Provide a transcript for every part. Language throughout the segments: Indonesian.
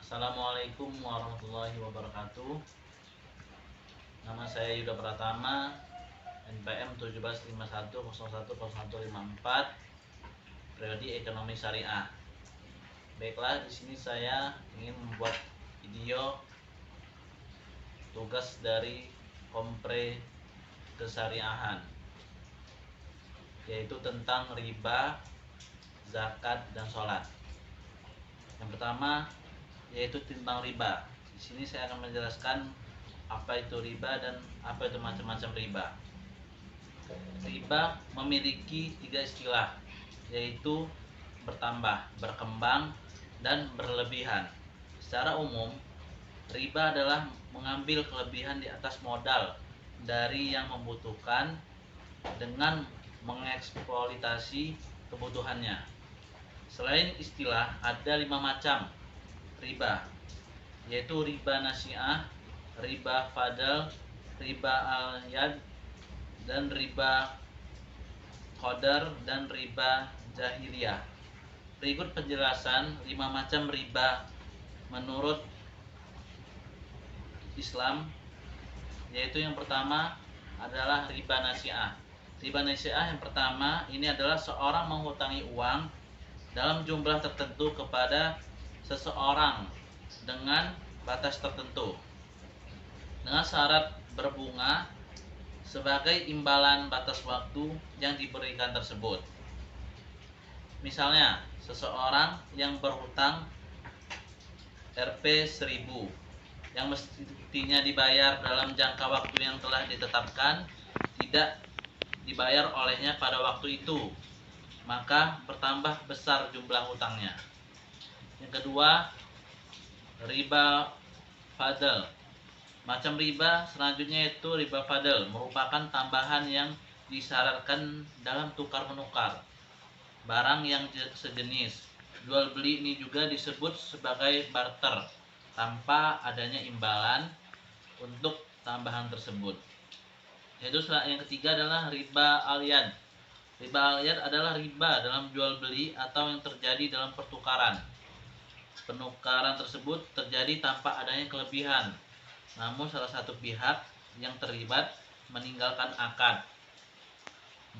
Assalamualaikum warahmatullahi wabarakatuh. Nama saya Yuda Pratama, NPM 1751010154, Prodi Ekonomi Syariah. Baiklah, di sini saya ingin membuat video tugas dari Kompre Kesyariahan, yaitu tentang riba, zakat, dan sholat. Yang pertama yaitu tentang riba. Di sini saya akan menjelaskan apa itu riba dan apa itu macam-macam riba. Riba memiliki 3 istilah, yaitu bertambah, berkembang, dan berlebihan. Secara umum, riba adalah mengambil kelebihan di atas modal dari yang membutuhkan dengan mengeksploitasi kebutuhannya. Selain istilah, ada 5 macam riba, yaitu riba nasi'ah, riba fadl, riba al-yad, dan riba qadar, dan riba jahiliyah. Berikut penjelasan 5 macam riba menurut Islam, yaitu yang pertama adalah riba nasi'ah. Riba nasi'ah yang pertama ini adalah seorang menghutangi uang dalam jumlah tertentu kepada seseorang dengan batas tertentu dengan syarat berbunga sebagai imbalan batas waktu yang diberikan tersebut. Misalnya, seseorang yang berhutang Rp 1000 yang mestinya dibayar dalam jangka waktu yang telah ditetapkan tidak dibayar olehnya pada waktu itu, maka bertambah besar jumlah hutangnya. Yang kedua, riba fadl. Macam riba selanjutnya yaitu riba fadl, merupakan tambahan yang disyaratkan dalam tukar menukar barang yang sejenis. Jual beli ini juga disebut sebagai barter tanpa adanya imbalan untuk tambahan tersebut. Yaitu yang ketiga adalah riba al-yad. Riba al-yad adalah riba dalam jual beli atau yang terjadi dalam pertukaran. Penukaran tersebut terjadi tanpa adanya kelebihan, namun salah satu pihak yang terlibat meninggalkan akad.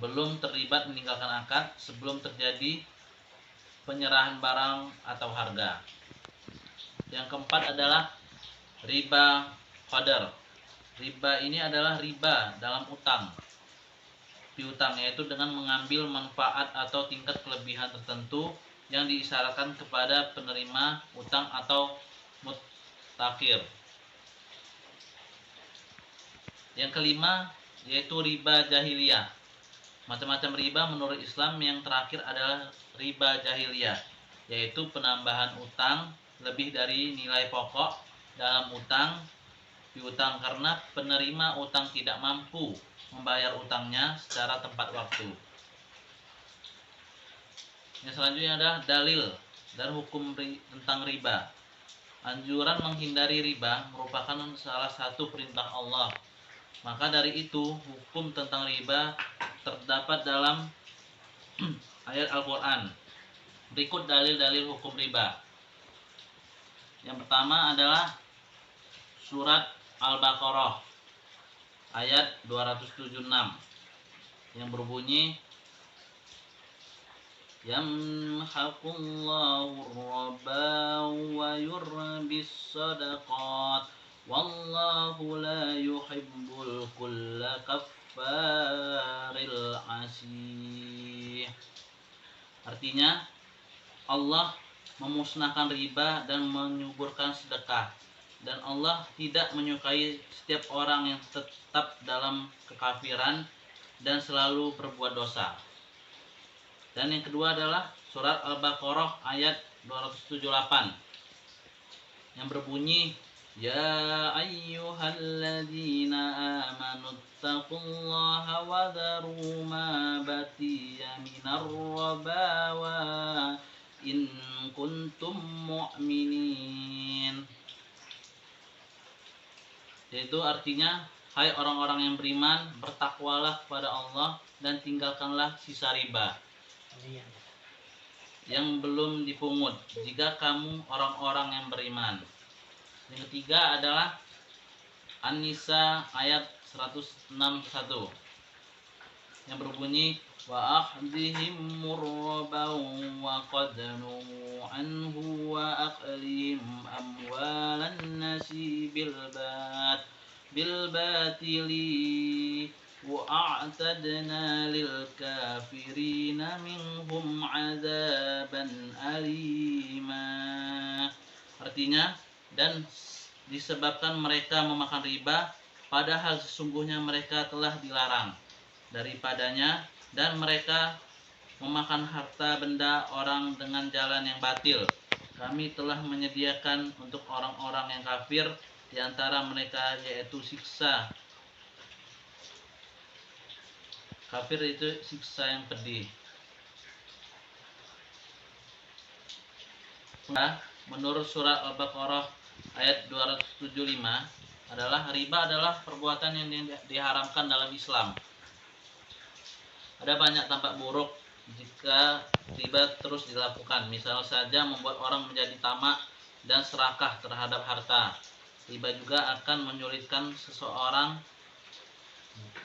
Belum terlibat meninggalkan akad sebelum terjadi penyerahan barang atau harga. Yang keempat adalah riba qadar. Riba ini adalah riba dalam utang piutang, yaitu dengan mengambil manfaat atau tingkat kelebihan tertentu yang diisyaratkan kepada penerima utang atau mutakir. Yang kelima yaitu riba jahiliyah. Macam-macam riba menurut Islam yang terakhir adalah riba jahiliyah, yaitu penambahan utang lebih dari nilai pokok dalam utang piutang karena penerima utang tidak mampu membayar utangnya secara tepat waktu. Yang selanjutnya adalah dalil dan hukum tentang riba. Anjuran menghindari riba merupakan salah satu perintah Allah. Maka dari itu, hukum tentang riba terdapat dalam ayat Al-Quran. Berikut dalil-dalil hukum riba. Yang pertama adalah surat Al-Baqarah ayat 276 yang berbunyi, yamhaqullahu riba wa yurbis sadaqat wallahu la yuhibbul kulla kaffaril asih. Artinya, Allah memusnahkan riba dan menyuburkan sedekah, dan Allah tidak menyukai setiap orang yang tetap dalam kekafiran dan selalu berbuat dosa. Dan yang kedua adalah surat Al-Baqarah ayat 278 yang berbunyi, ya ayyuhalladzina amanu taqullaha wa dharu ma baqiya minar riba wa in kuntum mu'minin. Yaitu artinya, hai orang-orang yang beriman, bertakwalah kepada Allah dan tinggalkanlah sisa riba. yang belum dipungut jika kamu orang-orang yang beriman. Yang ketiga adalah An-Nisa ayat 161 yang berbunyi wa akhdihim murrabau wa qadnu anhu wa aqlihim amwalan nasi bil batili wa a'tadna lil kafirina minhum azaban alima. Artinya, dan disebabkan mereka memakan riba padahal sesungguhnya mereka telah dilarang daripadanya, dan mereka memakan harta benda orang dengan jalan yang batil. Kami telah menyediakan untuk orang-orang yang kafir di antara mereka yaitu siksa. Kafir itu siksa yang pedih. Menurut surat Al-Baqarah ayat 275 adalah riba adalah perbuatan yang diharamkan dalam Islam. Ada banyak tampak buruk jika riba terus dilakukan. Misal saja membuat orang menjadi tamak dan serakah terhadap harta. Riba juga akan menyulitkan seseorang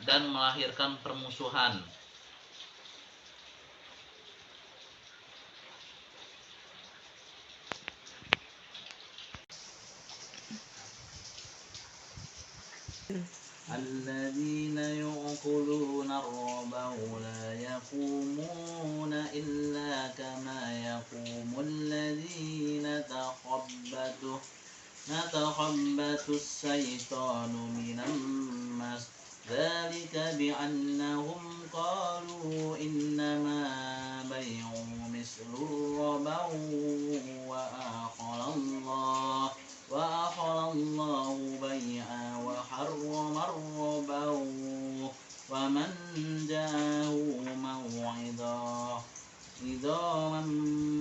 dan melahirkan permusuhan. الذين يأكلون الربا لا يقومون إلا كما يقوم الذي نتخبط الشيطان من المس ذلك بأنهم قالوا إنما بيع مثل الربا وأحل الله بيعا وحرم الربا ومن جاءه موعظة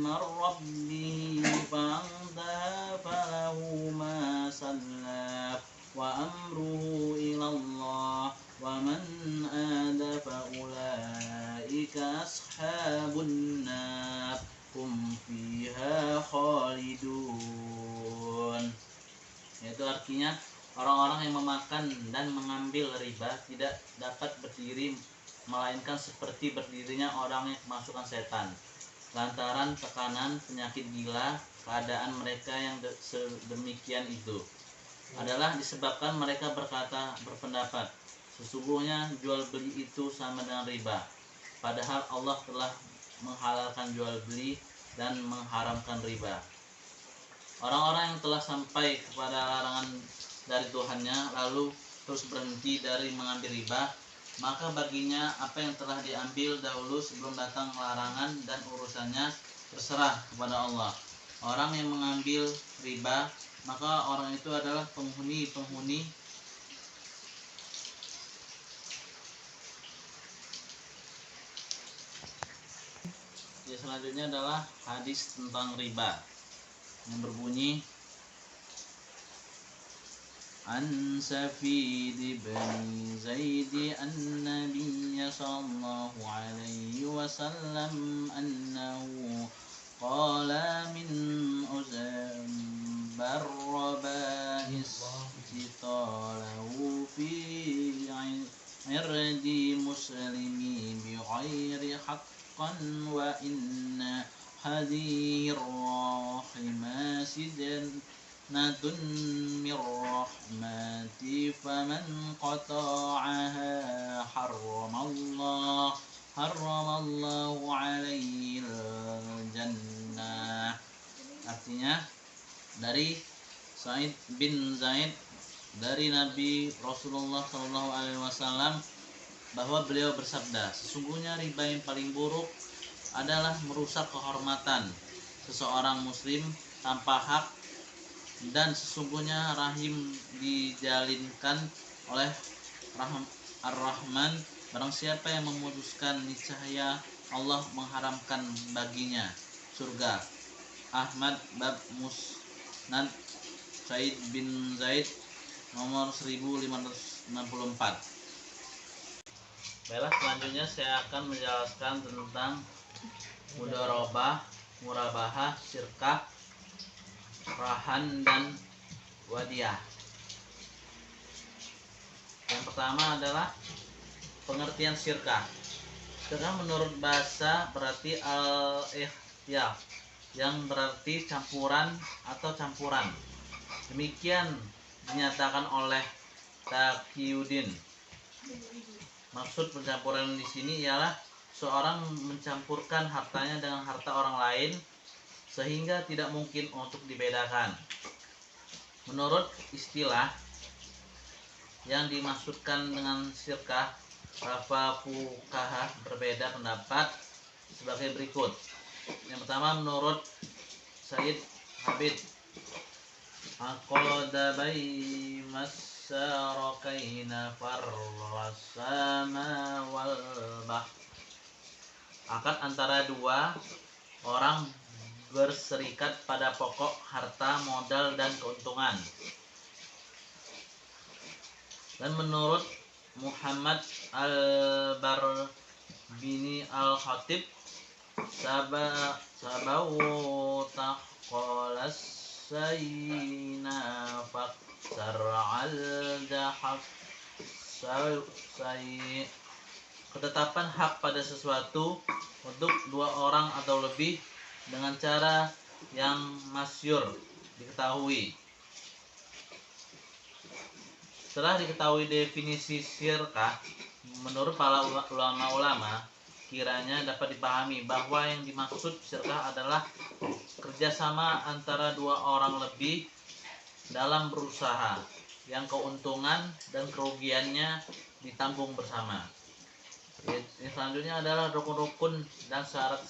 من ربه فانتهى فله ما سلف وأمره إلى الله ومن عاد فأولئك أصحاب النار هم فيها خالدون. Yaitu artinya orang-orang yang memakan dan mengambil riba tidak dapat berdiri melainkan seperti berdirinya orang yang kemasukan setan lantaran tekanan penyakit gila. Keadaan mereka yang sedemikian itu adalah disebabkan mereka berpendapat sesungguhnya jual beli itu sama dengan riba, padahal Allah telah menghalalkan jual beli dan mengharamkan riba. Orang-orang yang telah sampai kepada larangan dari Tuhannya lalu terus berhenti dari mengambil riba, maka baginya apa yang telah diambil dahulu sebelum datang larangan dan urusannya terserah kepada Allah. Orang yang mengambil riba, maka orang itu adalah penghuni. Selanjutnya adalah hadis tentang riba yang berbunyi An Safid bin Zaid an-Nabiy sallallahu alaihi wasallam annahu qala min barrabahis istitalahu fi irdi muslimi bi ghairi haqqan wa inna hadhihi rahimasidan natun mir rahmati faman qata'aha harramallahu alaihi jannah. Artinya dari Sa'id bin Zaid dari Nabi Rasulullah SAW bahwa beliau bersabda, sesungguhnya riba yang paling buruk adalah merusak kehormatan seseorang muslim tanpa hak, dan sesungguhnya rahim dijalinkan oleh Ar-Rahman. Barang siapa yang memutuskan, niscaya Allah mengharamkan baginya surga. Ahmad bab Musnad Sa'id bin Zaid nomor 1564. Baiklah, selanjutnya saya akan menjelaskan tentang mudharabah murabahah, syirkah, rahan, dan wadiyah. Yang pertama adalah pengertian syirkah. Syirkah menurut bahasa berarti al-ikhtiyar, yang berarti campuran atau campuran. Demikian dinyatakan oleh Taqiyuddin. Maksud pencampuran di sini ialah seorang mencampurkan hartanya dengan harta orang lain sehingga tidak mungkin untuk dibedakan. Menurut istilah yang dimaksudkan dengan syirkah, para fuqaha berbeda pendapat sebagai berikut. Yang pertama, menurut Said Habib, aqada bainas syarakaina farrasama wal bah. Akad antara dua orang berserikat pada pokok harta, modal, dan keuntungan. Dan menurut Muhammad al-Barbini al-Khatib, sabawu taqalas sayna faksar'al dahak say. Ketetapan hak pada sesuatu untuk dua orang atau lebih dengan cara yang masyhur diketahui. Setelah diketahui definisi syirkah, menurut para ulama-ulama, kiranya dapat dipahami bahwa yang dimaksud syirkah adalah kerjasama antara dua orang lebih dalam berusaha, yang keuntungan dan kerugiannya ditanggung bersama. Yang selanjutnya adalah rukun-rukun dan syarat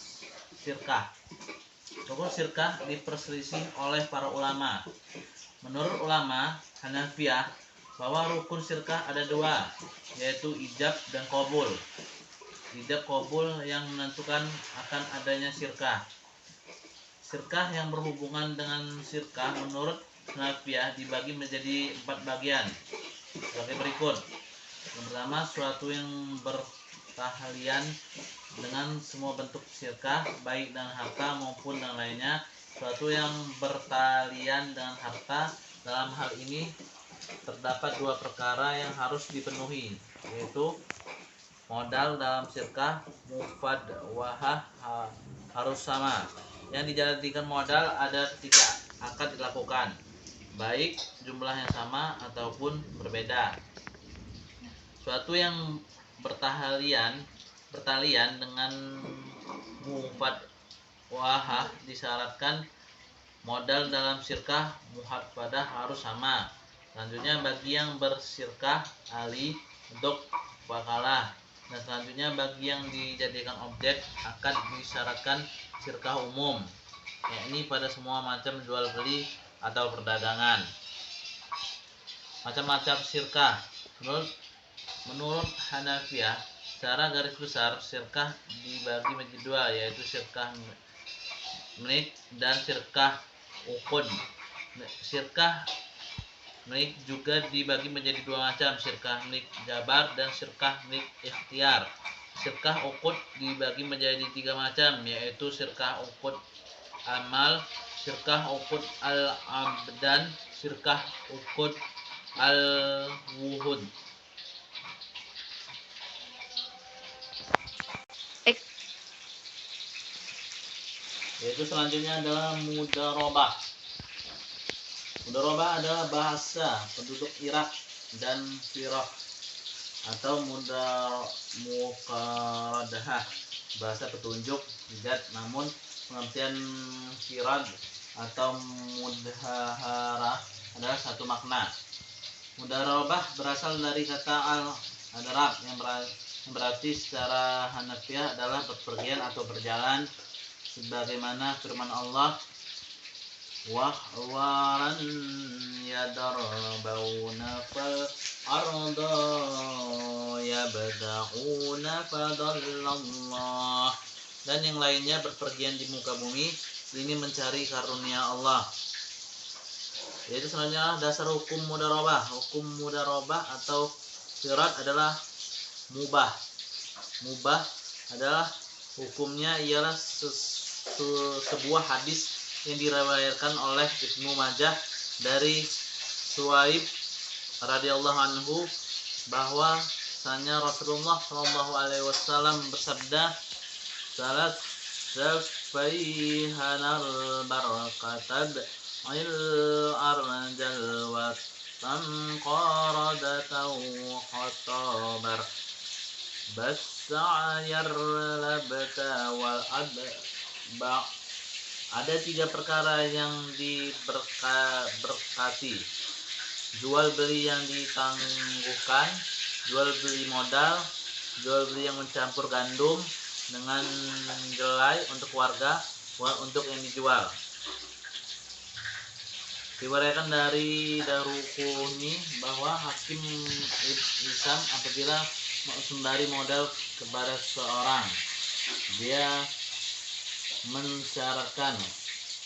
syirkah. Rukun syirkah diperselisih oleh para ulama. Menurut ulama Hanafiyah, bahwa rukun syirkah ada dua, yaitu ijab dan qabul. Ijab qabul yang menentukan akan adanya syirkah. Syirkah yang berhubungan dengan syirkah menurut Hanafiyah dibagi menjadi 4 bagian sebagai berikut. Yang pertama, suatu yang bertahlian dengan semua bentuk syirkah, baik dengan harta maupun dengan lainnya. Suatu yang bertalian dengan harta, dalam hal ini terdapat dua perkara yang harus dipenuhi, yaitu modal dalam syirkah mufadwahah harus sama. Yang dijadikan modal ada ketika akad dilakukan, baik jumlahnya sama ataupun berbeda. Suatu yang bertalian dengan mufadwahah disyaratkan modal dalam syirkah muhadwadah harus sama. Selanjutnya bagi yang bersyirkah ali untuk wakalah. Dan selanjutnya bagi yang dijadikan objek akad disyaratkan syirkah umum, yakni pada semua macam jual beli atau perdagangan. Macam-macam syirkah. Menurut Hanafiyah, secara garis besar syirkah dibagi menjadi dua, yaitu syirkah milik dan syirkah uqud. Syirkah milik juga dibagi menjadi dua macam, syirkah milik jabar dan syirkah milik ikhtiar. Syirkah uqud dibagi menjadi 3 macam, yaitu syirkah uqud amal, syirkah uqud al-abdan, syirkah uqud al-wuhud. Yaitu selanjutnya adalah mudarabah. Mudarabah adalah bahasa penduduk Irak dan Sirah atau muqaradahah, bahasa petunjuk hijat, namun pengertian kirad atau mudhaharah adalah satu makna. Mudarabah berasal dari kata al-adrab yang berarti secara Hanafiyah adalah bepergian atau berjalan, sebagaimana firman Allah, wahwaran yadarbawna fal arda yabda'una fadallallah. Dan yang lainnya berpergian di muka bumi, ini mencari karunia Allah. Yaitu selanjutnya dasar hukum mudarabah. Hukum mudarabah atau syirat adalah mubah. Mubah adalah hukumnya ialah sebuah hadis yang diriwayatkan oleh Ibnu Majah dari Suwaib radhiyallahu anhu bahwa sanya Rasulullah Shallallahu alaihi wasallam bersabda, salat safaihanal barakatad il arjal wa tanqaradataw khatabar bas'ayar labta wal adba. Ada 3 perkara yang diberkati: jual beli yang ditangguhkan, jual beli modal, jual beli yang mencampur gandum dengan jelai untuk warga untuk yang dijual. Diriwayatkan dari Daruqutni bahwa hakim Islam apabila sembari modal kepada seseorang, dia mensyaratkan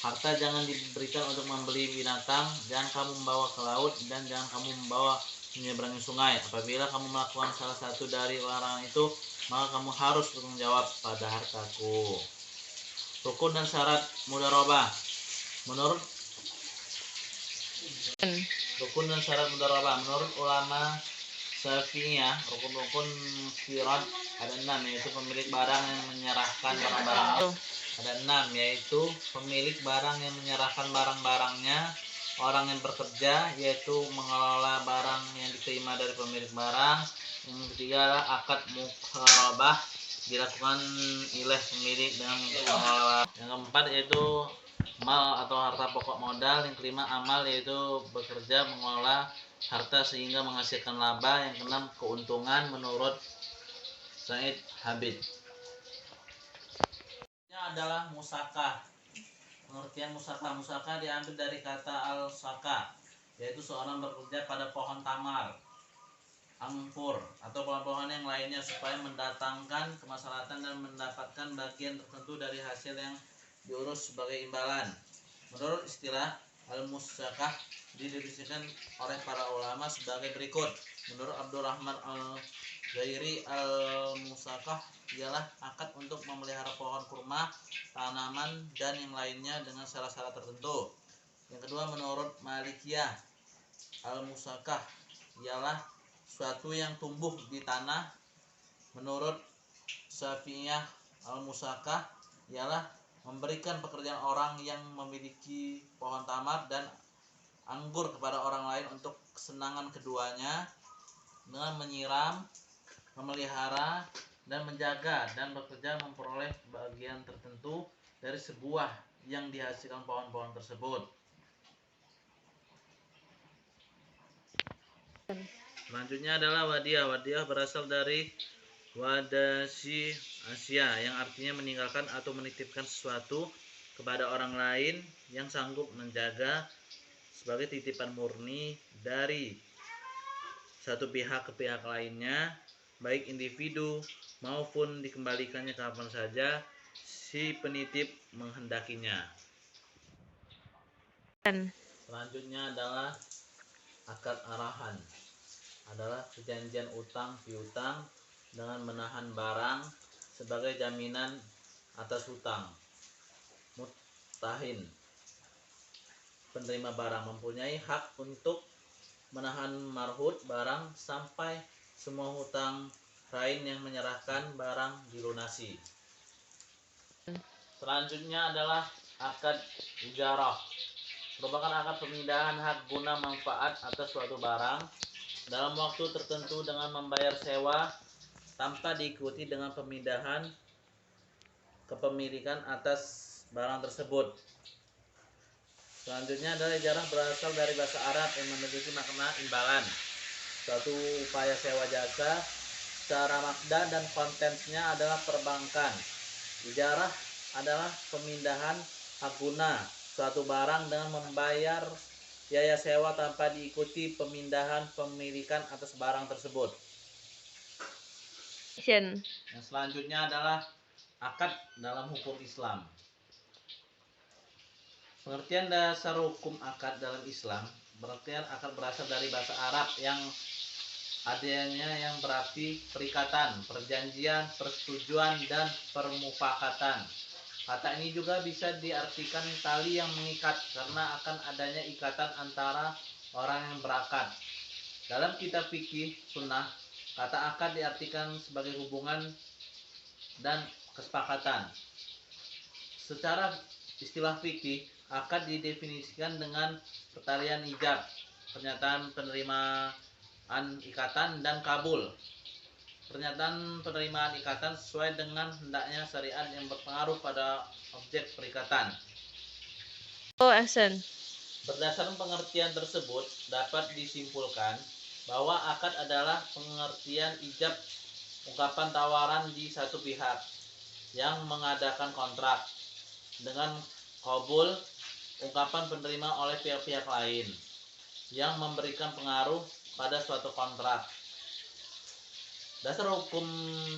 harta jangan diberikan untuk membeli binatang, jangan kamu membawa ke laut, dan jangan kamu membawa menyeberangi sungai. Apabila kamu melakukan salah satu dari larangan itu, maka kamu harus bertanggung jawab pada hartaku. Rukun dan syarat mudharabah. Menurut rukun dan syarat mudharabah, menurut ulama Syafi'iyah, rukun-rukun qirat ada 6, yaitu pemilik barang yang menyerahkan barang-barangnya. Ada 6, yaitu pemilik barang yang menyerahkan barang-barangnya, orang yang bekerja, yaitu mengelola barang yang diterima dari pemilik barang. Yang ketiga, akad mukharabah, dilakukan oleh pemilik dengan mengelola. Yang keempat yaitu mal atau harta pokok modal. Yang kelima, amal, yaitu bekerja mengelola harta sehingga menghasilkan laba. Yang keenam, keuntungan menurut Said Habib. Ini adalah musakah. Pengertian musakah diambil dari kata al-saka, yaitu seorang bekerja pada pohon tamar, anggur, atau pohon-pohon yang lainnya supaya mendatangkan kemaslahatan dan mendapatkan bagian tertentu dari hasil yang diurus sebagai imbalan. Menurut istilah al-musakah didefinisikan oleh para ulama sebagai berikut. Menurut Abdurrahman al-Ghairi, al-musakah ialah akad untuk memelihara pohon kurma, tanaman, dan yang lainnya dengan syarat-syarat tertentu. Yang kedua, menurut Malikiyah, al-musakah ialah suatu yang tumbuh di tanah. Menurut Syafi'iyah, al-musakah ialah memberikan pekerjaan orang yang memiliki pohon tamar dan anggur kepada orang lain untuk kesenangan keduanya dengan menyiram, memelihara, dan menjaga dan bekerja memperoleh bagian tertentu dari sebuah yang dihasilkan pohon-pohon tersebut. Selanjutnya adalah wadiah. Wadiah berasal dari wadasi Asia, yang artinya meninggalkan atau menitipkan sesuatu kepada orang lain yang sanggup menjaga sebagai titipan murni dari satu pihak ke pihak lainnya, baik individu maupun dikembalikannya kapan saja si penitip menghendakinya. Selanjutnya adalah akad arahan. Adalah perjanjian utang piutang dengan menahan barang sebagai jaminan atas hutang. Muttahin, penerima barang, mempunyai hak untuk menahan marhut barang sampai semua hutang lain yang menyerahkan barang dilunasi. Selanjutnya adalah akad ijarah. Merupakan akad pemindahan hak guna manfaat atas suatu barang dalam waktu tertentu dengan membayar sewa tanpa diikuti dengan pemindahan kepemilikan atas barang tersebut. Selanjutnya adalah ijarah, berasal dari bahasa Arab yang memiliki makna imbalan, suatu upaya sewa jasa. Secara makna dan konteksnya adalah perbankan. Ijarah adalah pemindahan hak guna suatu barang dengan membayar biaya sewa tanpa diikuti pemindahan pemilikan atas barang tersebut. Yang selanjutnya adalah akad dalam hukum Islam. Pengertian dasar hukum akad dalam Islam, pengertian akad berasal dari bahasa Arab yang adanya yang berarti perikatan, perjanjian, persetujuan, dan permufakatan. Kata ini juga bisa diartikan tali yang mengikat karena akan adanya ikatan antara orang yang berakad. Dalam kitab fikih sunnah, kata akad diartikan sebagai hubungan dan kesepakatan. Secara istilah fikih, akad didefinisikan dengan pertalian ijab, pernyataan penerimaan ikatan, dan kabul. Pernyataan penerimaan ikatan sesuai dengan hendaknya syariat yang berpengaruh pada objek perikatan. Oh, Asen. Berdasarkan pengertian tersebut, dapat disimpulkan bahwa akad adalah pengertian ijab ungkapan tawaran di satu pihak yang mengadakan kontrak, dengan qabul ungkapan penerima oleh pihak-pihak lain yang memberikan pengaruh pada suatu kontrak. Dasar hukum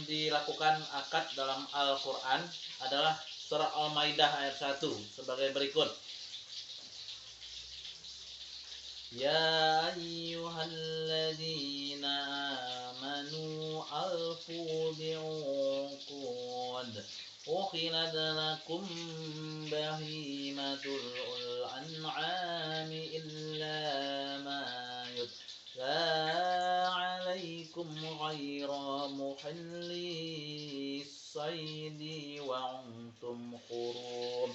dilakukan akad dalam Al-Quran adalah surah Al-Maidah ayat 1 sebagai berikut. Ya ayyuhalladzina amanu alfu bi'uqud ukhilad lakum bahimatul an'ami illa ma yutla alaikum ghaira muhallis saydi wa antum hurum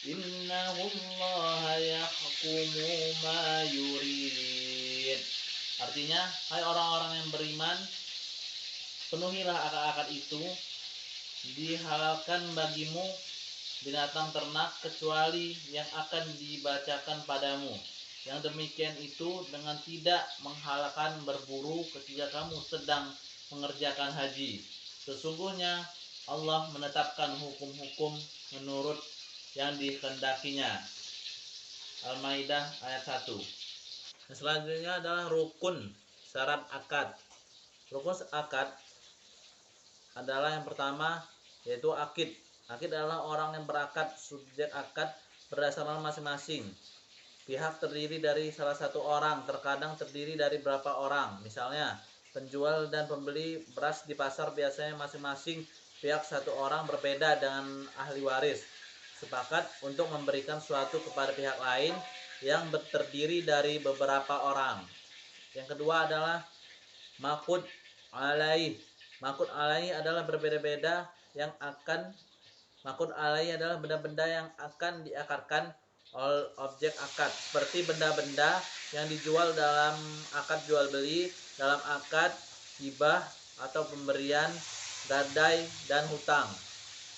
innallaha yahkumu ma yurid. Artinya, hai orang-orang yang beriman, penuhilah akad-akad itu. Dihalalkan bagimu binatang ternak kecuali yang akan dibacakan padamu. Yang demikian itu dengan tidak menghalalkan berburu ketika kamu sedang mengerjakan haji. Sesungguhnya Allah menetapkan hukum-hukum menurut yang dikehendakinya. Al-Maidah ayat 1. Yang selanjutnya adalah rukun syarat akad. Rukun akad adalah yang pertama yaitu akid. Akid adalah orang yang berakad, subjek akad berdasarkan masing-masing. Pihak terdiri dari salah satu orang, terkadang terdiri dari beberapa orang. Misalnya, penjual dan pembeli beras di pasar biasanya masing-masing pihak satu orang berbeda dengan ahli waris. Sepakat untuk memberikan suatu kepada pihak lain yang terdiri dari beberapa orang. Yang kedua adalah maqud alaih. Maqud alaih adalah berbeda-beda yang akan maqud alaih adalah benda-benda yang akan diakarkan objek akad, seperti benda-benda yang dijual dalam akad jual beli, dalam akad hibah atau pemberian, gadai dan hutang.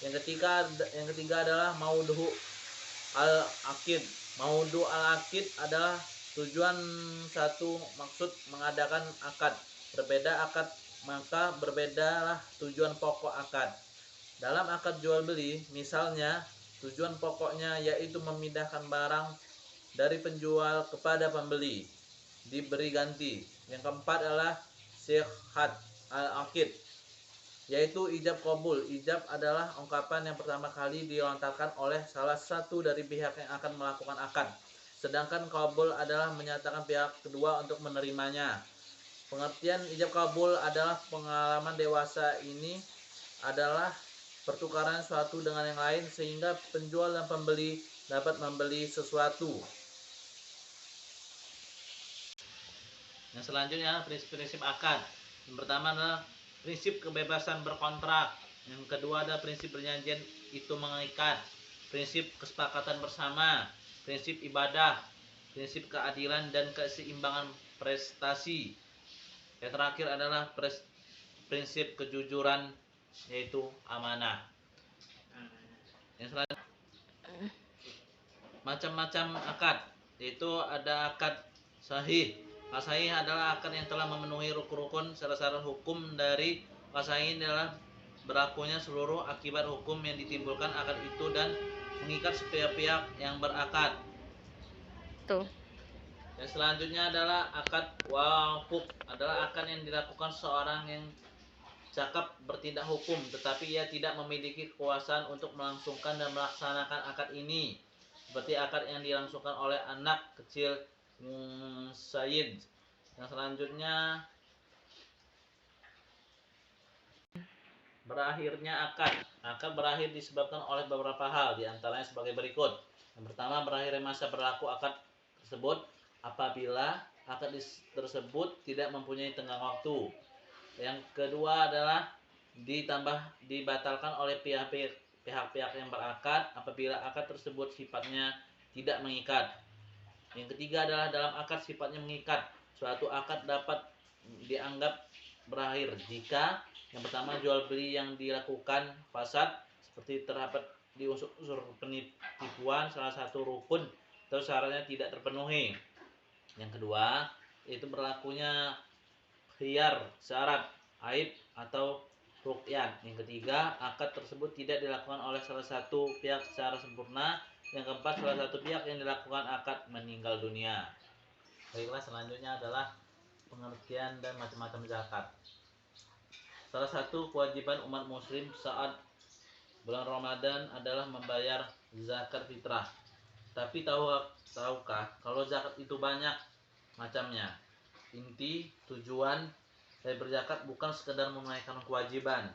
Yang ketiga adalah maudhu al-akid. Maudhu al-akid adalah tujuan satu maksud mengadakan akad. Berbeda akad maka berbedalah tujuan pokok akad. Dalam akad jual beli, misalnya tujuan pokoknya yaitu memindahkan barang dari penjual kepada pembeli, diberi ganti. Yang keempat adalah sihhat al-akid, yaitu ijab qabul. Ijab adalah ungkapan yang pertama kali dilontarkan oleh salah satu dari pihak yang akan melakukan akad. Sedangkan qabul adalah menyatakan pihak kedua untuk menerimanya. Pengertian ijab qabul adalah pengalaman dewasa. Ini adalah pertukaran suatu dengan yang lain sehingga penjual dan pembeli dapat membeli sesuatu. Yang selanjutnya prinsip-prinsip akad. Yang pertama adalah prinsip kebebasan berkontrak. Yang kedua adalah prinsip perjanjian itu mengikat. Prinsip kesepakatan bersama. Prinsip ibadah. Prinsip keadilan dan keseimbangan prestasi. Yang terakhir adalah prinsip kejujuran, yaitu amanah. Yang selanjutnya macam-macam akad, yaitu ada akad sahih. Akad sahih adalah akad yang telah memenuhi rukun-rukun syarat-syarat hukum. Dari akad sahih adalah berlakunya seluruh akibat hukum yang ditimbulkan akad itu dan mengikat setiap pihak yang berakad. Tuh. Yang selanjutnya adalah akad waquf, adalah akad yang dilakukan seorang yang cakap bertindak hukum, tetapi ia tidak memiliki kekuasaan untuk melangsungkan dan melaksanakan akad ini, seperti akad yang dilangsungkan oleh anak kecil Sayyid. Yang selanjutnya berakhirnya akad. Akad berakhir disebabkan oleh beberapa hal, diantaranya sebagai berikut. Yang pertama, berakhirnya masa berlaku akad tersebut apabila akad tersebut tidak mempunyai tenggang waktu. Yang kedua adalah dibatalkan oleh pihak-pihak yang berakad apabila akad tersebut sifatnya tidak mengikat. Yang ketiga adalah dalam akad sifatnya mengikat. Suatu akad dapat dianggap berakhir jika yang pertama jual beli yang dilakukan fasad seperti terdapat di unsur penipuan salah satu rukun atau syaratnya tidak terpenuhi. Yang kedua itu berlakunya khiyar, syarat, aib atau ruqyat. Yang ketiga, akad tersebut tidak dilakukan oleh salah satu pihak secara sempurna. Yang keempat, salah satu pihak yang dilakukan akad meninggal dunia. Baiklah, selanjutnya adalah pengertian dan macam-macam zakat. Salah satu kewajiban umat muslim saat bulan Ramadan adalah membayar zakat fitrah. Tapi tahukah kalau zakat itu banyak macamnya? Inti tujuan dari berzakat bukan sekedar menunaikan kewajiban,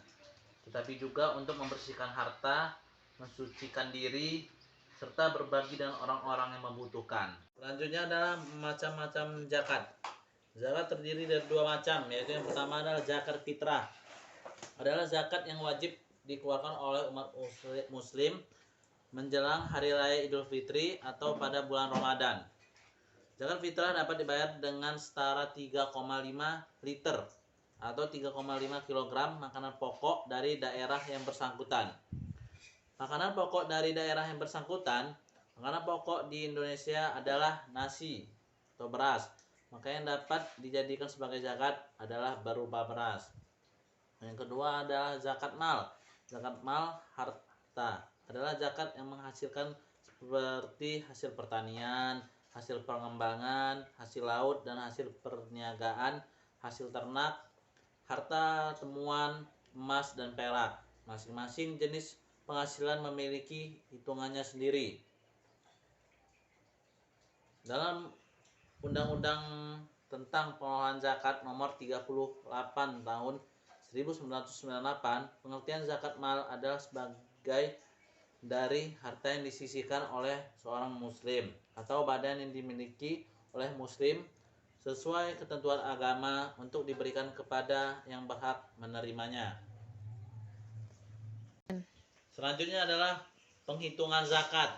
tetapi juga untuk membersihkan harta, mensucikan diri, serta berbagi dengan orang-orang yang membutuhkan. Selanjutnya adalah macam-macam zakat. Zakat terdiri dari dua macam, yaitu yang pertama adalah zakat fitrah. Adalah zakat yang wajib dikeluarkan oleh umat muslim menjelang hari raya Idul Fitri atau pada bulan Ramadan. Zakat fitrah dapat dibayar dengan setara 3,5 liter atau 3,5 kg makanan pokok dari daerah yang bersangkutan. Makanan pokok dari daerah yang bersangkutan, makanan pokok di Indonesia adalah nasi atau beras. Maka yang dapat dijadikan sebagai zakat adalah berupa beras. Yang kedua adalah zakat mal. Zakat mal harta adalah zakat yang menghasilkan seperti hasil pertanian, hasil pengembangan, hasil laut dan hasil perniagaan, hasil ternak, harta temuan emas dan perak. Masing-masing jenis penghasilan memiliki hitungannya sendiri. Dalam Undang-Undang tentang Pengelolaan Zakat Nomor 38 Tahun 1998, pengertian zakat mal adalah sebagai dari harta yang disisihkan oleh seorang muslim atau badan yang dimiliki oleh muslim sesuai ketentuan agama untuk diberikan kepada yang berhak menerimanya. Selanjutnya adalah penghitungan zakat.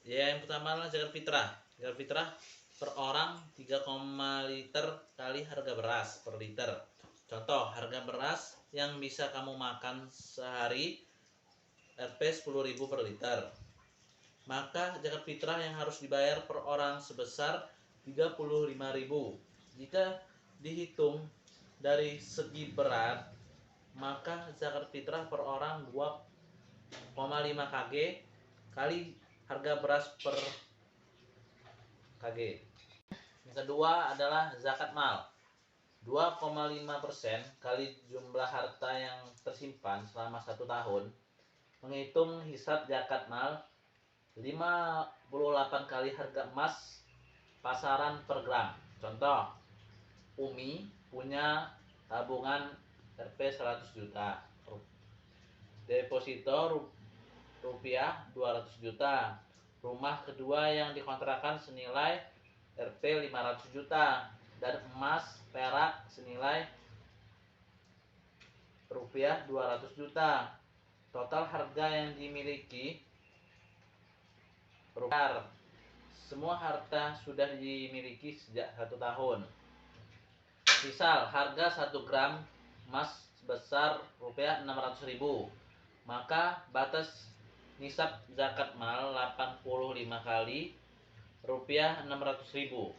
Ya, yang pertama adalah zakat fitrah. Zakat fitrah per orang 3, liter kali harga beras per liter. Contoh, harga beras yang bisa kamu makan sehari Rp 10.000 per liter. Maka zakat fitrah yang harus dibayar per orang sebesar 35.000. Jika dihitung dari segi berat, maka zakat fitrah per orang 2,5 kg kali harga beras per kg. Yang kedua adalah zakat mal. 2,5% kali jumlah harta yang tersimpan selama 1 tahun. Menghitung hisab zakat mal 58 kali harga emas pasaran per gram. Contoh, Umi punya tabungan Rp 100 juta, deposito rupiah 200 juta, rumah kedua yang dikontrakan senilai Rp 500 juta, dan emas perak senilai rupiah 200 juta. Total harga yang dimiliki rupiah. Semua harta sudah dimiliki sejak 1 tahun. Misal harga 1 gram emas sebesar rupiah 600.000, maka batas nisab zakat mal 85 kali rupiah 600.000.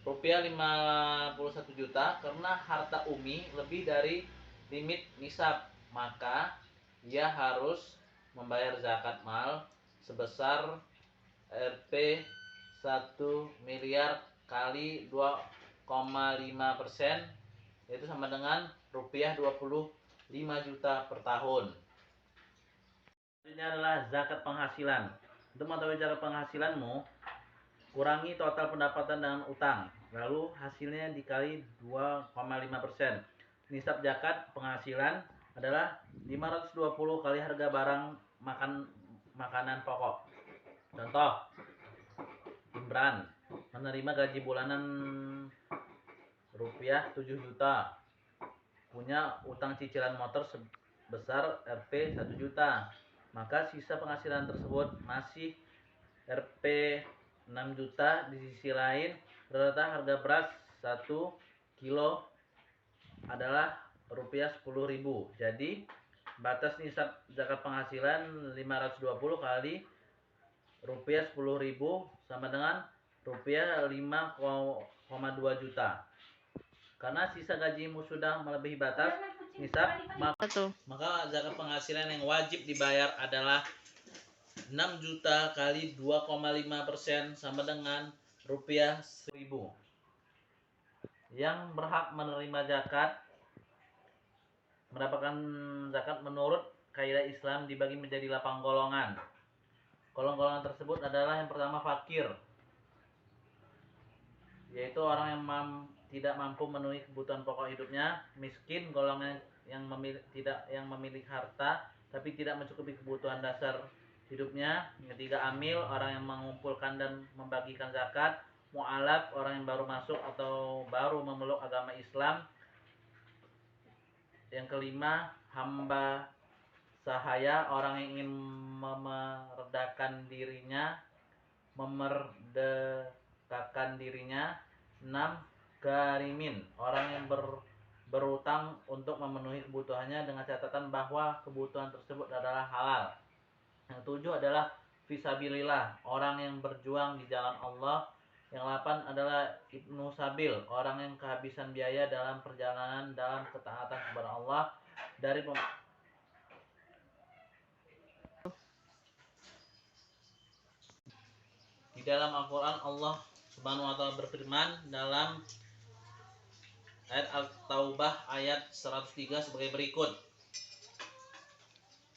Rupiah 51 juta karena harta Umi lebih dari limit nisab, maka ia harus membayar zakat mal sebesar Rp 1 miliar kali 2,5%, yaitu sama dengan rupiah 25 juta per tahun. Ini adalah zakat penghasilan. Untuk mengetahui cara penghasilanmu, kurangi total pendapatan dengan utang, lalu hasilnya dikali 2,5%. nisab zakat penghasilan adalah 520 kali harga barang makanan pokok. Contoh, Imran menerima gaji bulanan rupiah 7 juta, punya utang cicilan motor sebesar Rp 1 juta, maka sisa penghasilan tersebut masih Rp 6 juta. Di sisi lain, rata harga beras 1 kilo adalah rupiah 10.000. Jadi batas nisab zakat penghasilan 520 kali rupiah 10.000 sama dengan rupiah 5,2 juta. Karena sisa gajimu sudah melebihi batas nisab, maka zakat penghasilan yang wajib dibayar adalah 6 juta kali 2,5% sama dengan rupiah 1.000. Yang berhak menerima zakat mendapatkan zakat menurut kaidah Islam dibagi menjadi 8 golongan. Golongan tersebut adalah yang pertama fakir, yaitu orang yang tidak mampu memenuhi kebutuhan pokok hidupnya. Miskin, golongan yang memiliki harta tapi tidak mencukupi kebutuhan dasar hidupnya. Yang ketiga amil, orang yang mengumpulkan dan membagikan zakat. Mu'alaf, orang yang baru masuk atau baru memeluk agama Islam. Yang kelima hamba sahaya, orang yang ingin memerdekakan dirinya. 6. Garimin, orang yang berutang untuk memenuhi kebutuhannya dengan catatan bahwa kebutuhan tersebut adalah halal. Yang 7 adalah fisabilillah, orang yang berjuang di jalan Allah. Yang 8 adalah ibnu sabil, orang yang kehabisan biaya dalam perjalanan dalam ketaatan kepada Allah. Di dalam Al-Quran Allah Subhanahu wa ta'ala berfirman dalam ayat Al-Taubah ayat 103 sebagai berikut.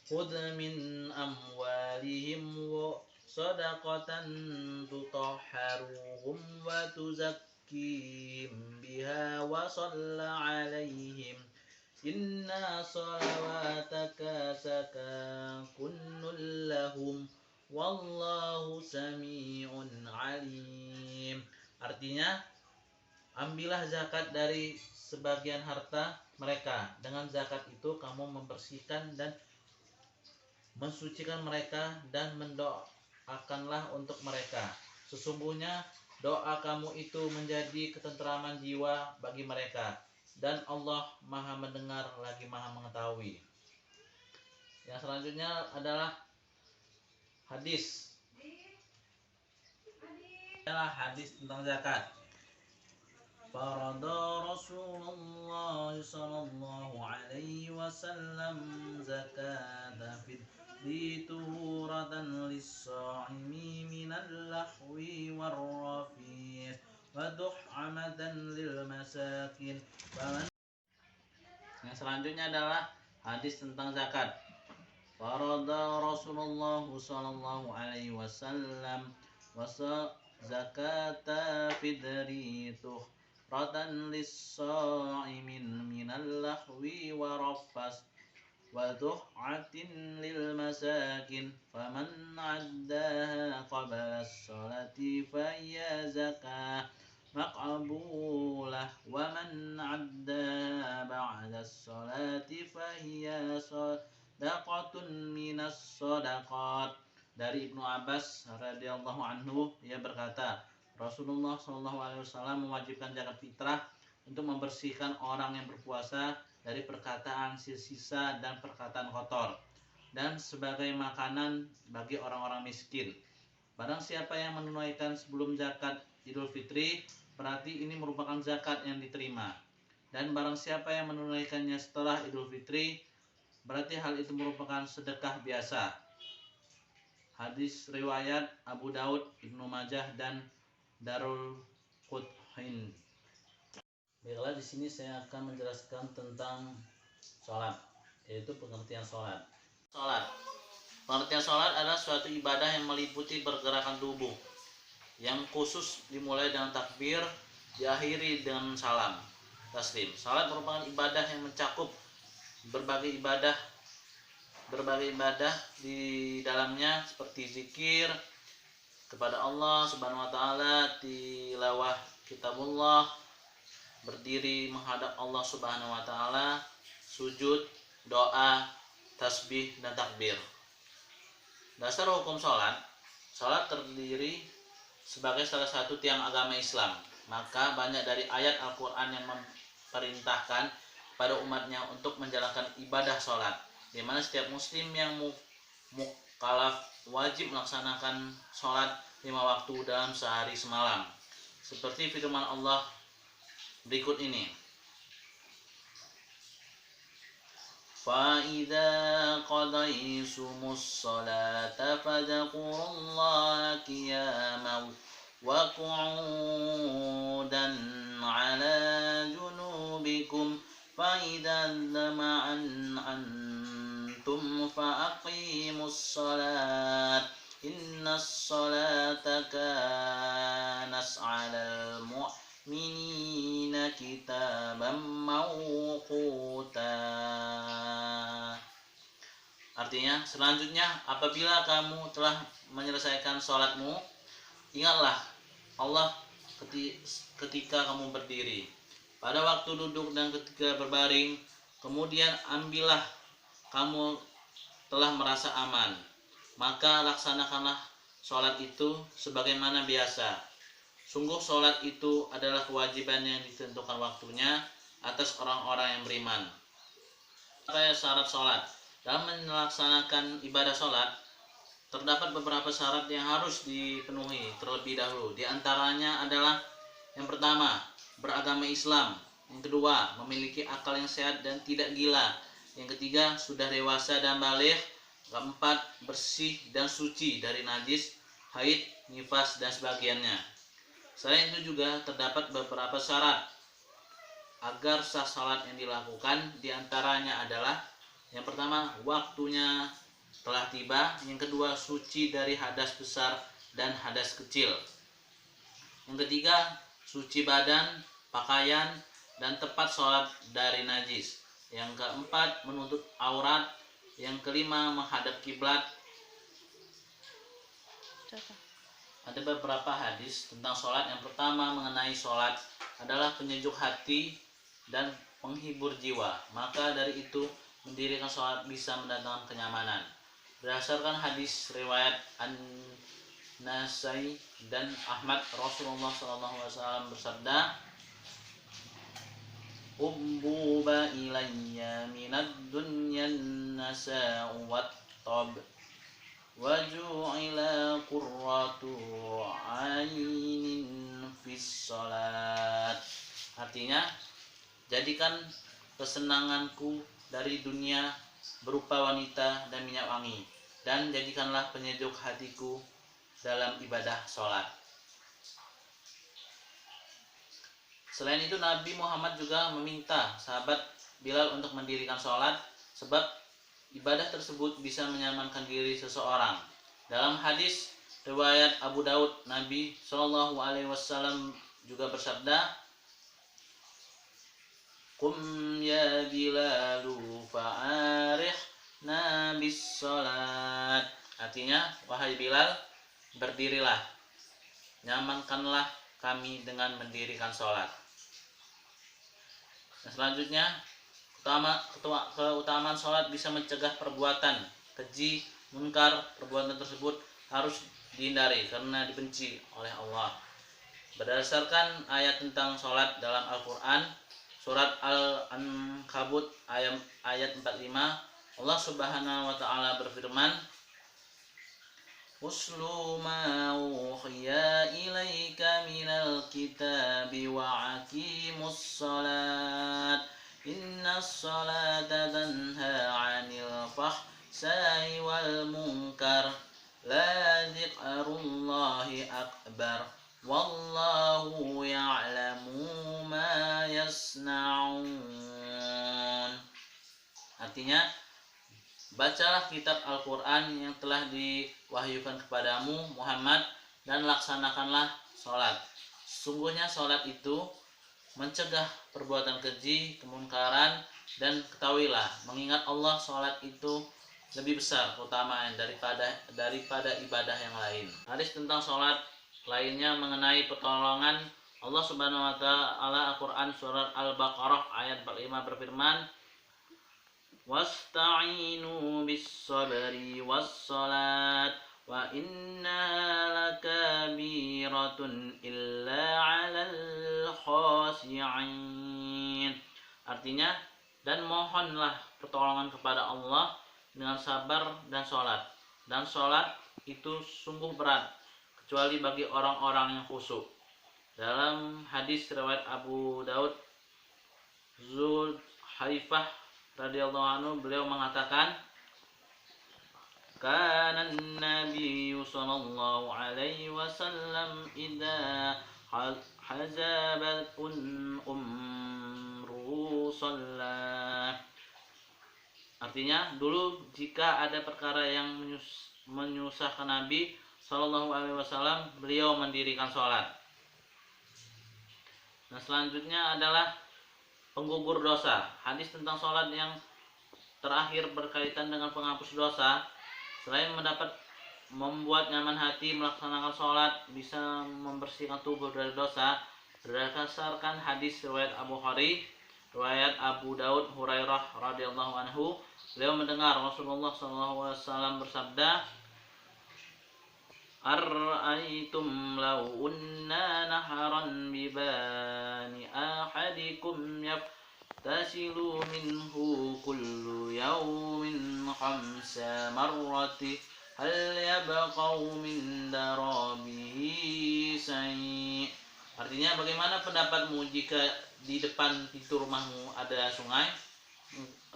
Khudh min amwalihim wa sadaqatan tutahharuhum wa tuzakkihim biha wa shalla 'alaihim inna salawataka sakanun lahum wallahu sami'un alim. Artinya, ambillah zakat dari sebagian harta mereka. Dengan zakat itu kamu membersihkan dan mensucikan mereka dan mendoakanlah untuk mereka. Sesungguhnya doa kamu itu menjadi ketenteraman jiwa bagi mereka, dan Allah Maha mendengar lagi Maha mengetahui. Yang selanjutnya adalah hadis tentang zakat. Farada Rasulullah sallallahu alaihi wasallam zakata fitri tuhuratan lis-sha'imi minal lahwi war-rafis wa duhamatan lil masakin. Yang selanjutnya adalah hadis tentang zakat. Farada Rasulullah sallallahu alaihi wasallam zakata fitri tuhratan lis-sha'imin minal lahwi wa rafas wa du'atin lil masakin faman 'addaha qabla as-salati fa hiya zakah maqbulah wa man 'addaha ba'da as-salati fa hiya sadaqatun minas sadaqat. Dari Ibnu Abbas radhiyallahu anhu, ia berkata, Rasulullah SAW mewajibkan zakat fitrah untuk membersihkan orang yang berpuasa dari perkataan sisa dan perkataan kotor, dan sebagai makanan bagi orang-orang miskin. Barang siapa yang menunaikan sebelum zakat Idul Fitri, berarti ini merupakan zakat yang diterima. Dan barang siapa yang menunaikannya setelah Idul Fitri, berarti hal itu merupakan sedekah biasa. Hadis riwayat Abu Daud, Ibnu Majah, dan Darul Quthain. Baiklah, di sini saya akan menjelaskan tentang sholat, yaitu pengertian sholat. Pengertian sholat adalah suatu ibadah yang meliputi pergerakan tubuh, yang khusus dimulai dengan takbir, diakhiri dengan salam. taslim. Salat merupakan ibadah yang mencakup berbagai ibadah di dalamnya seperti zikir kepada Allah Subhanahu wa taala, tilawah kitabullah, berdiri menghadap Allah Subhanahu wa taala, sujud, doa, tasbih dan takbir. Dasar hukum salat terdiri sebagai salah satu tiang agama Islam. Maka banyak dari ayat Al-Qur'an yang memperintahkan pada umatnya untuk menjalankan ibadah salat, di mana setiap muslim yang mukallaf wajib melaksanakan sholat 5 waktu dalam sehari semalam. Seperti firman Allah berikut ini. فَإِذَا قَضَيْتُمُ الصَّلَاةَ فَاذْكُرُوا اللَّهَ قِيَامًا وَقُعُودًا عَلَى جُنُوبِكُمْ فَإِذَا اطْمَأْنَنْتُمْ فَأَقِيمُوا الصَّلَاةَ إِنَّ الصَّلَاةَ كَانَتْ عَلَى الْمُؤْمِنِينَ كِتَابًا مَوْقُوتًا. Artinya, selanjutnya apabila kamu telah menyelesaikan sholatmu, ingatlah Allah ketika kamu berdiri, pada waktu duduk dan ketika berbaring. Kemudian ambillah kamu telah merasa aman, maka laksanakanlah sholat itu sebagaimana biasa. Sungguh sholat itu adalah kewajiban yang ditentukan waktunya atas orang-orang yang beriman. Syarat sholat. Dalam melaksanakan ibadah sholat, terdapat beberapa syarat yang harus dipenuhi terlebih dahulu. Di antaranya adalah yang pertama, beragama Islam. Yang kedua, memiliki akal yang sehat dan tidak gila. Yang ketiga, sudah dewasa dan baligh. Keempat, bersih dan suci dari najis, haid, nifas dan sebagainya. Selain itu juga terdapat beberapa syarat agar sah salat yang dilakukan. Di antaranya adalah yang pertama, waktunya telah tiba. Yang kedua, suci dari hadas besar dan hadas kecil. Yang ketiga, suci badan, pakaian, dan tepat sholat dari najis. Yang keempat, menutup aurat. Yang kelima, menghadap kiblat. Ada beberapa hadis tentang sholat. Yang pertama, mengenai sholat adalah penyejuk hati dan penghibur jiwa. Maka dari itu, mendirikan sholat bisa mendatangkan kenyamanan. Berdasarkan hadis riwayat An-Nasai dan Ahmad, Rasulullah SAW bersabda, "Ubbuba ilayya minad dunya an-nasa'u wat-tab wa ju'ila qurratu 'ainin fis shalat." Artinya, jadikan kesenanganku dari dunia berupa wanita dan minyak wangi, dan jadikanlah penyejuk hatiku dalam ibadah sholat. Selain itu, Nabi Muhammad juga meminta sahabat Bilal untuk mendirikan sholat, sebab ibadah tersebut bisa menyamankan diri seseorang. Dalam hadis riwayat Abu Daud, Nabi SAW juga bersabda, "Qum ya Bilalu fa'arihna bis sholat." Artinya, wahai Bilal, berdirilah, nyamankanlah kami dengan mendirikan sholat. Dan selanjutnya, keutamaan sholat bisa mencegah perbuatan keji, munkar. Perbuatan tersebut harus dihindari karena dibenci oleh Allah. Berdasarkan ayat tentang sholat dalam Al-Quran, surat Al-Ankabut ayat 45, Allah Subhanahu wa taala berfirman, "Uslu ma uhiya ilaika minal kitabi wa aqimus salat. Innas salata tanha 'anil fahsai wal munkar. La dzikrullahi akbar. Wallahu ya'lamu ma yasna'un." Artinya, bacalah kitab Al-Quran yang telah diwahyukan kepadamu, Muhammad, dan laksanakanlah sholat. Sungguhnya sholat itu mencegah perbuatan keji, kemungkaran, dan ketahuilah, mengingat Allah, sholat itu lebih besar keutamaan daripada ibadah yang lain. Hadis tentang sholat lainnya mengenai pertolongan Allah Subhanahu wa taala, Al-Qur'an surat Al-Baqarah ayat 45 berfirman, "Wasta'inu bis-sabri was-salat wa innaha lakabiratun illa 'alal khashi'in." Artinya, dan mohonlah pertolongan kepada Allah dengan sabar dan sholat. Dan sholat itu sungguh berat, kecuali bagi orang-orang yang khusyuk. Dalam hadis riwayat Abu Daud, Zulhaifah radhiyallahu anhu, beliau mengatakan, kana an-nabiy sallallahu alaihi wasallam idza hazabat umru shalla. Artinya, dulu jika ada perkara yang menyusahkan Nabi Sallallahu Alaihi Wasallam, beliau mendirikan sholat. Nah, selanjutnya adalah penggugur dosa. Hadis tentang sholat yang terakhir berkaitan dengan penghapus dosa. Selain membuat nyaman hati, melaksanakan sholat bisa membersihkan tubuh dari dosa. Berdasarkan hadis riwayat Abu Bukhari, riwayat Abu Daud, Hurairah radhiyallahu anhu, beliau mendengar Rasulullah SAW bersabda, "Ara'aitum law unna naharan bibani ahadikum yaftasilu minhu kullu yawmin khamsa marrati hal yabqau min darabihi say." Artinya, bagaimana pendapatmu jika di depan pintu rumahmu ada sungai,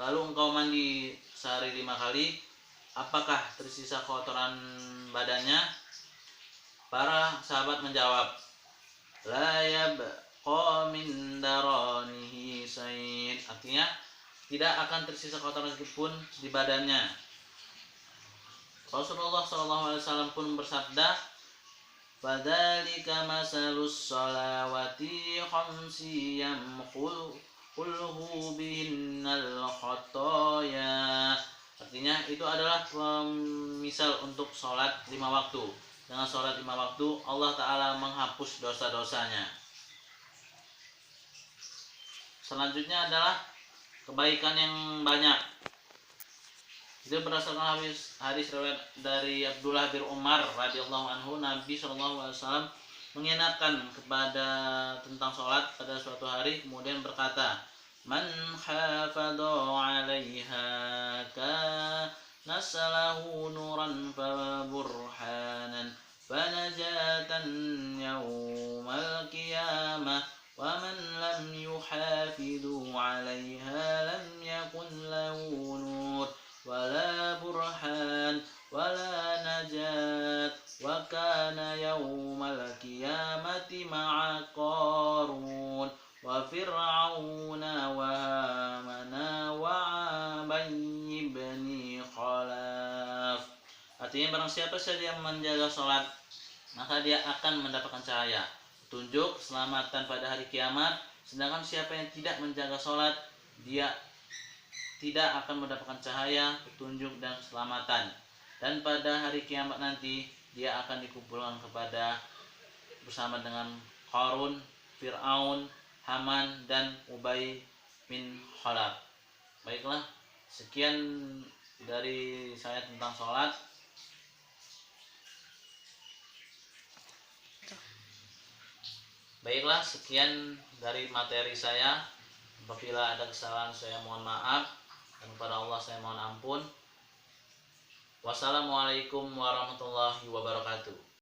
lalu engkau mandi sehari 5 kali, apakah tersisa kotoran badannya? Para sahabat menjawab, la yabqa min daranihi sayd. Artinya, tidak akan tersisa kotoran sedikitpun di badannya. Rasulullah SAW pun bersabda, fadzalika masalus sholawati khamsi yamkhulhu bihinnal khotoya. Artinya, itu adalah misal untuk sholat 5 waktu. Dengan sholat 5 waktu, Allah Ta'ala menghapus dosa-dosanya. Selanjutnya adalah kebaikan yang banyak. Itu berdasarkan hadis riwayat dari Abdullah bin Umar radhiyallahu anhu, Nabi SAW mengingatkan tentang sholat pada suatu hari, kemudian berkata, man hafadha 'alaiha nasalahu nuran fa burhanan fanajatan yaumal qiyamah wa man lam yuhafidhu 'alaiha lam yakun lahu nur wala burhan wala najat wa kana yaumal qiyamati ma'a qarun wa fir'auna wa hamana wa abayy ibni khalaf. Artinya, barang siapa saja yang menjaga sholat, maka dia akan mendapatkan cahaya, petunjuk, keselamatan pada hari kiamat. Sedangkan siapa yang tidak menjaga sholat, dia tidak akan mendapatkan cahaya, petunjuk, dan keselamatan. Dan pada hari kiamat nanti, dia akan dikumpulkan bersama dengan Qarun, Fir'aun, Haman, dan Ubay bin Khalaf. Baiklah, sekian dari saya tentang sholat. Baiklah, sekian dari materi saya. Apabila ada kesalahan, saya mohon maaf, dan kepada Allah saya mohon ampun. Wassalamualaikum warahmatullahi wabarakatuh.